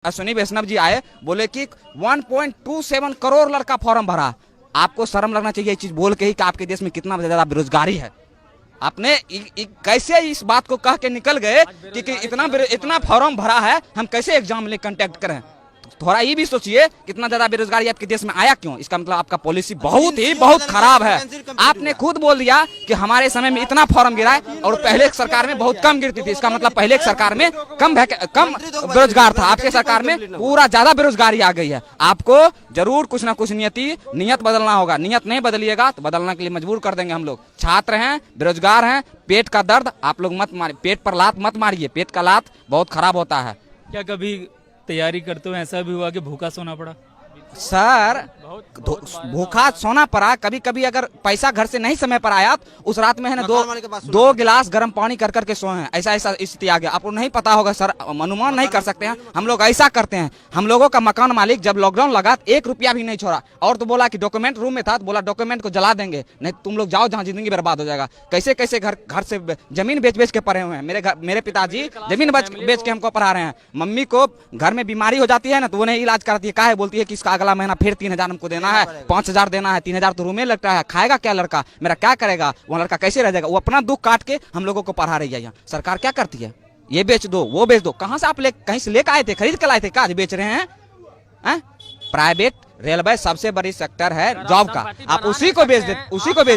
अश्विनी वैष्णव जी आए, बोले कि 1.27 करोड़ लड़का फॉर्म भरा। आपको शर्म लगना चाहिए ये चीज बोल के ही कि आपके देश में कितना ज्यादा बेरोजगारी है। आपने कैसे इस बात को कह के निकल गए कि इतना फॉर्म भरा है, हम कैसे एग्जाम ले कंटेक्ट करें। थोड़ा ये भी सोचिए कितना ज्यादा बेरोजगारी आपके देश में आया क्यों। इसका मतलब आपका पॉलिसी बहुत खराब है। आपने खुद बोल दिया कि हमारे समय में इतना फॉर्म गिरा है और पहले एक सरकार में बहुत कम गिरती थी। इसका मतलब पहले एक सरकार में कम बेरोजगार था, आपके सरकार में पूरा ज्यादा बेरोजगारी आ गई है। आपको जरूर कुछ ना कुछ नियत बदलना होगा। नियत नहीं बदलिएगा तो बदलने के लिए मजबूर कर देंगे हम लोग। छात्र हैं, बेरोजगार हैं, पेट का दर्द आप लोग मत मारिए, पेट पर लात मत मारिए, पेट का लात बहुत खराब होता है। क्या कभी तैयारी करते हुए ऐसा भी हुआ कि भूखा सोना पड़ा? सर भूखा सोना पड़ा। कभी कभी अगर पैसा घर से नहीं समय पर आया तो उस रात में है ना दो गिलास गर्म पानी कर करके सोए हैं। ऐसा स्थिति आ गया। आपको नहीं पता होगा सर, अनुमान नहीं कर सकते हैं। हम लोग ऐसा करते हैं, हम लोगों का मकान मालिक जब लॉकडाउन लगा 1 रुपया भी नहीं छोड़ा और तो बोला कि डॉक्यूमेंट रूम में था तो बोला डॉक्यूमेंट को जला देंगे, नहीं तुम लोग जाओ जहाँ जिंदगी बर्बाद हो जाएगा। कैसे कैसे घर से जमीन बेच के पढ़े हुए हैं। मेरे पिताजी जमीन बेच के हमको पढ़ा रहे हैं। मम्मी को घर में बीमारी हो जाती है ना तो वो नहीं इलाज कराती है। काहे बोलती है कि इसका अगला महीना फिर 3,000 हमको देना है, 5,000 देना है, 3,000 तो रूम में लगता है। खाएगा क्या लड़का, मेरा क्या करेगा, वो लड़का कैसे रह जाएगा। वो अपना दुख काट के हम लोगों को पढ़ा रही है। यहाँ सरकार क्या करती है, ये बेच दो वो बेच दो। कहाँ से आप कहीं से लेकर आए थे, खरीद कर लाए थे, क्या बेच रहे हैं? प्राइवेट रेलवे सबसे बड़ी सेक्टर है जॉब का, आप उसी को बेच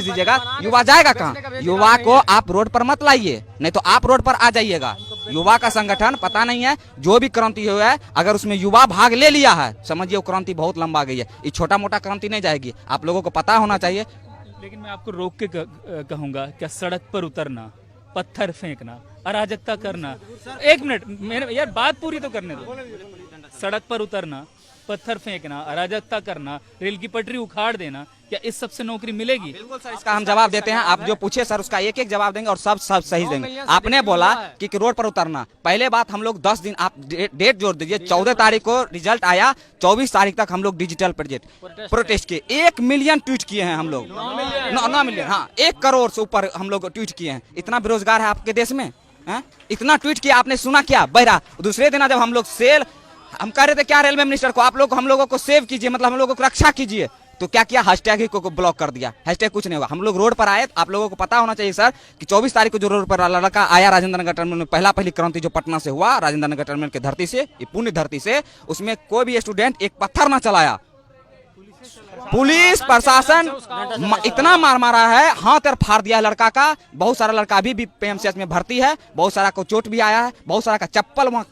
दीजिएगा। युवा जाएगा कहाँ? युवा को आप रोड पर मत लाइए, नहीं तो आप रोड पर आ जाइएगा। युवा का संगठन पता नहीं है, जो भी क्रांति हुआ है अगर उसमें युवा भाग ले लिया है समझिए वो क्रांति बहुत लंबा गई है। ये छोटा मोटा क्रांति नहीं जाएगी, आप लोगों को पता होना चाहिए। लेकिन मैं आपको रोक के कहूंगा, क्या सड़क पर उतरना, पत्थर फेंकना, अराजकता करना, 1 मिनट यार बात पूरी तो करने दो। सड़क पर उतरना, पत्थर फेंकना, अराजकता करना, रेल की पटरी उखाड़ देना, क्या इस सब से नौकरी मिलेगी? बिल्कुल सर, इसका हम जवाब देते हैं। आप जो पूछे सर उसका एक जवाब देंगे और सब सही देंगे। आपने बोला कि रोड पर उतरना, पहले बात हम लोग 10 दिन, आप डेट जोड़ दीजिए, 14 तारीख को रिजल्ट आया, 24 तारीख तक हम लोग डिजिटल प्रोटेस्ट किए। 1 मिलियन ट्वीट किए हैं हम लोग, 9 मिलियन, हाँ 1 करोड़ से ऊपर हम लोग ट्वीट किए हैं। इतना बेरोजगार है आपके देश में, इतना ट्वीट किया आपने, सुना क्या बहरा? दूसरे दिन जब हम लोग हम कह रहे थे क्या रेलवे मिनिस्टर को, आप लोग हम लोगों को सेव कीजिए, मतलब हम लोगों को रक्षा कीजिए, तो क्या किया, हैशटैग ही को ब्लॉक कर दिया। हैशटैग कुछ नहीं होगा। हम लोग रोड पर आए, आप लोगों को पता होना चाहिए सर कि 24 तारीख को जो रोड पर लड़का आया राजेंद्र नगर टर्मिनल में, पहली क्रांति जो पटना से हुआ, राजेंद्र नगर टर्मिनल की धरती से, ये पुण्य धरती से, उसमें कोई भी स्टूडेंट एक पत्थर ना चलाया। पुलिस प्रशासन इतना मारा है, हाथ और फाड़ दिया लड़का का। बहुत सारा लड़का अभी भी पीएमसीएच में भर्ती है, बहुत सारा को चोट भी आया है, बहुत सारा का चप्पल वहाँ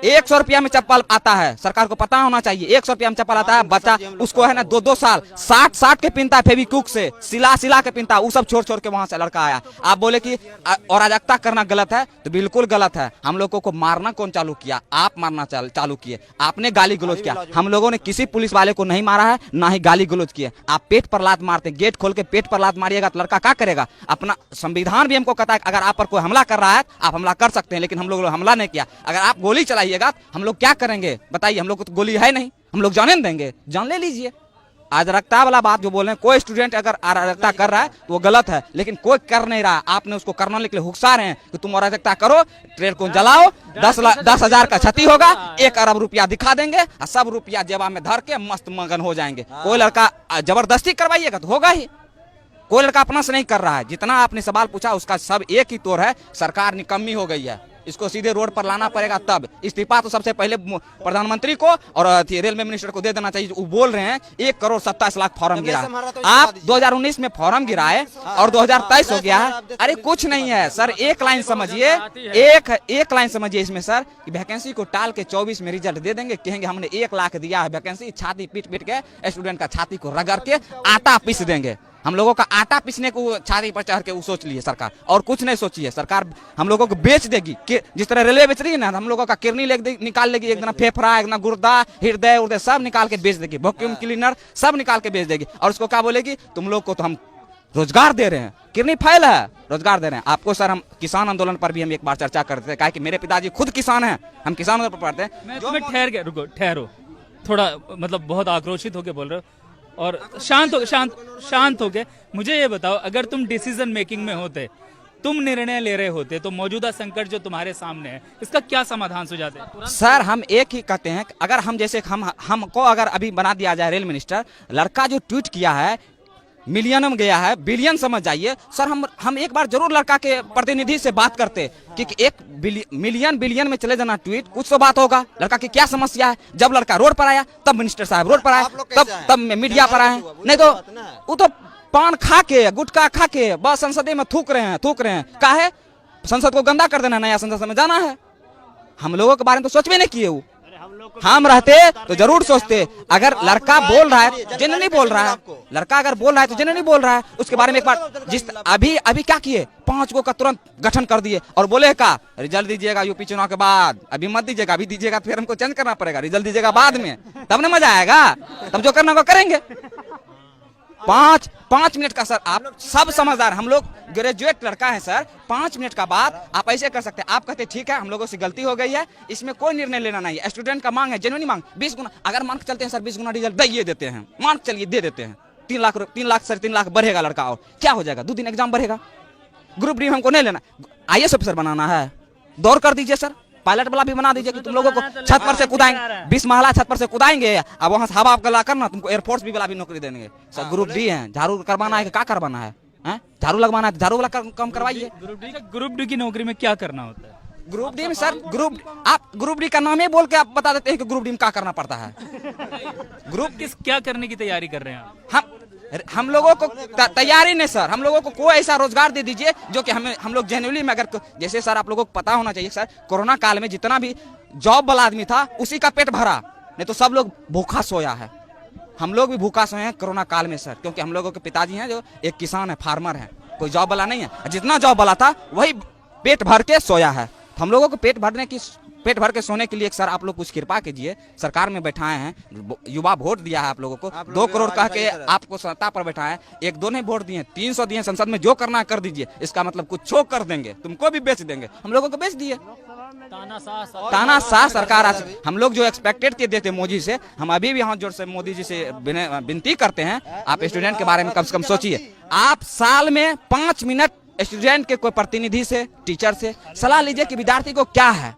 100 रुपया में चप्पल आता है। सरकार को पता होना चाहिए 100 रुपया में चप्पल आता है। बच्चा उसको है ना 2-2 साल 60 के पिनता है, फेविक्विक से सिला के पिनता, वो सब छोड़ के वहां से लड़का आया। आप बोले कि अराजकता करना गलत है, तो बिल्कुल गलत है। हम लोगों को मारना कौन चालू किया? आप मारना चालू किए, आपने गाली गलौज किया। हम लोगों ने किसी पुलिस वाले को नहीं मारा है, ना ही गाली गलौज किए। आप पेट पर लात मारते, गेट खोल के पेट पर लात मारिएगा तो लड़का क्या करेगा? अपना संविधान भी हमको कहता है अगर आप पर कोई हमला कर रहा है आप हमला कर सकते हैं, लेकिन हम लोग हमला नहीं किया। अगर आप गोली चलाइएगा हम लोग क्या करेंगे बताइए? हम लोग को तो गोली है नहीं, हम लोग जाने देंगे? जान ले लीजिए। अराजकता वाला बात जो बोल रहे हैं, कोई स्टूडेंट अगर अराजकता कर रहा है तो वो गलत है, लेकिन कोई कर नहीं रहा। आपने उसको करने के लिए हुक्सा रहे हैं कि तुम अराजकता करो, ट्रेन को जलाओ, 10,000 का क्षति होगा, 1 अरब रुपया दिखा देंगे और सब रुपया जेबा में धर के मस्त मगन हो जाएंगे। कोई लड़का जबरदस्ती करवाइएगा तो होगा ही, कोई लड़का अपना से नहीं कर रहा है। जितना आपने सवाल पूछा उसका सब एक ही तोड़ है, सरकार निकम्मी हो गई है। इसको सीधे रोड पर लाना पड़ेगा। तब इस्तीफा तो सबसे पहले प्रधानमंत्री को और रेलवे मिनिस्टर को दे देना चाहिए। वो बोल रहे हैं 1,27,00,000 फॉर्म गिरा। आप 2019 में फॉर्म गिराए और 2023 हो गया है। अरे कुछ नहीं है सर, एक लाइन समझिए, एक लाइन समझिए इसमें सर कि वैकेंसी को टाल के 24 में रिजल्ट दे देंगे, कहेंगे हमने 1 लाख दिया है वैकेंसी, छाती पीट के स्टूडेंट का छाती को रगड़ के आटा पीस देंगे। हम लोगों का आटा पीसने को छाती पर चढ़ के वो सोच लिए सरकार, और कुछ नहीं सोची है सरकार। हम लोगों को बेच देगी, जिस तरह रेलवे बेच रही है ना, हम लोगों का किडनी निकाल लेगी, एक दिन फेफड़ा, एक दिन गुर्दा, हृदय सब निकाल के बेच देगी, वैक्यूम क्लीनर सब निकाल के बेच देगी। और उसको क्या बोलेगी, तुम लोग को तो हम रोजगार दे रहे हैं, किडनी फाइल है, रोजगार दे रहे हैं आपको। सर हम किसान आंदोलन पर भी हम एक बार चर्चा करते थे, कहा कि मेरे पिताजी खुद किसान हैं, हम किसान आंदोलन पर पढ़ते हैं। मैं तुम्हें ठहरो, थोड़ा मतलब बहुत आक्रोशित होकर बोल रहे हो और शांत होके मुझे ये बताओ, अगर तुम डिसीजन मेकिंग में होते तुम निर्णय ले रहे होते तो मौजूदा संकट जो तुम्हारे सामने है इसका क्या समाधान सुझाते? सर हम एक ही कहते हैं कि अगर हम जैसे हमको अगर अभी बना दिया जाए रेल मिनिस्टर, लड़का जो ट्वीट किया है मिलियन में गया है, बिलियन समझ जाइए सर। हम एक बार जरूर लड़का के प्रतिनिधि से बात करते कि एक मिलियन बिलियन में चले जाना ट्वीट, कुछ तो बात होगा। लड़का की क्या समस्या है? जब लड़का रोड पर आया तब मिनिस्टर साहब रोड पर आए, तब मीडिया पर आए। नहीं तो वो तो पान खा के गुटखा खा के बस संसद में थूक रहे हैं। काहे? संसद को गंदा कर देना, नया संसद में जाना है। हम लोगों के बारे में तो सोच भी नहीं किए। वो हम रहते तो जरूर सोचते। अगर लड़का बोल रहा है, जेन्युइनली बोल रहा है, लड़का अगर बोल रहा है तो जेन्युइनली बोल रहा है, उसके बारे में एक बार जिस अभी क्या किए, 5 गो का तुरंत गठन कर दिए और बोले का रिजल्ट दीजिएगा यूपी चुनाव के बाद, अभी मत दीजिएगा, अभी दीजिएगा फिर हमको चेंज करना पड़ेगा, रिजल्ट दीजिएगा बाद में, तब ना मजा आएगा, तब जो करना वो करेंगे। 5 मिनट का सर, आप सब समझदार, हम लोग ग्रेजुएट लड़का है सर। 5 मिनट का बात आप ऐसे कर सकते हैं। आप कहते ठीक है हम लोगों से गलती हो गई है, इसमें कोई निर्णय लेना नहीं है, स्टूडेंट का मांग है, जेन्युइन मांग 20 गुना। अगर मान के चलते हैं सर 20 गुना रिजल्ट दे देते हैं, मान के चलिए दे देते हैं, 3 लाख सर 3 लाख बढ़ेगा लड़का, और क्या हो जाएगा? 2 दिन एग्जाम बढ़ेगा। ग्रुप डी हमको नहीं लेना, IAS ऑफिसर बनाना है, दौड़ कर दीजिए सर, पायलट वाला भी बना दीजिए कि तुम लोगों को छत पर से कूदाएंगे, 20 महला छत पर से कूदाएंगे, अब वहां से हवा गला करना, तुमको एयरफोर्स भी वाला भी नौकरी देंगे सर। ग्रुप डी है, झाड़ू करवाना है कि क्या करवाना है? झाड़ू लगवाना है, झाड़ू वाला काम करवाइए। ग्रुप डी की नौकरी में क्या करना होता है? ग्रुप डी में सर आप ग्रुप डी का नाम ही बोल के आप बता देते हैं कि ग्रुप डी में क्या करना पड़ता है। क्या करने की तैयारी कर रहे हैं हम लोगों को तैयारी नहीं सर, हम लोगों को कोई ऐसा रोजगार दे दीजिए जो कि हम लोग जेन्युइनली में, अगर जैसे सर आप लोगों को पता होना चाहिए सर, कोरोना काल में जितना भी जॉब वाला आदमी था उसी का पेट भरा, नहीं तो सब लोग भूखा सोया है। हम लोग भी भूखा सोए हैं कोरोना काल में सर, क्योंकि हम लोगों के पिताजी हैं जो एक किसान है, फार्मर है, कोई जॉब वाला नहीं है। जितना जॉब वाला था वही पेट भर के सोया है। तो हम लोगों को पेट भर के सोने के लिए सर आप लोग कुछ कृपा कीजिए। सरकार में बैठाए हैं, युवा वोट दिया है आप लोगों को, 2 करोड़ कह के आपको सत्ता पर बैठाए हैं, 1-2 नहीं वोट दिए, 300 दिए संसद में, जो करना है कर दीजिए। इसका मतलब कुछ कर देंगे, तुमको भी बेच देंगे, हम लोगों को बेच दिए। तानाशाह सरकार आज हम लोग जो एक्सपेक्टेड के देते मोदी से, हम अभी भी हाथ जोड़ से मोदी जी से विनती करते हैं, आप स्टूडेंट के बारे में कम से कम सोचिए। आप साल में 5 मिनट स्टूडेंट के कोई प्रतिनिधि से, टीचर से सलाह लीजिए कि विद्यार्थी को क्या है,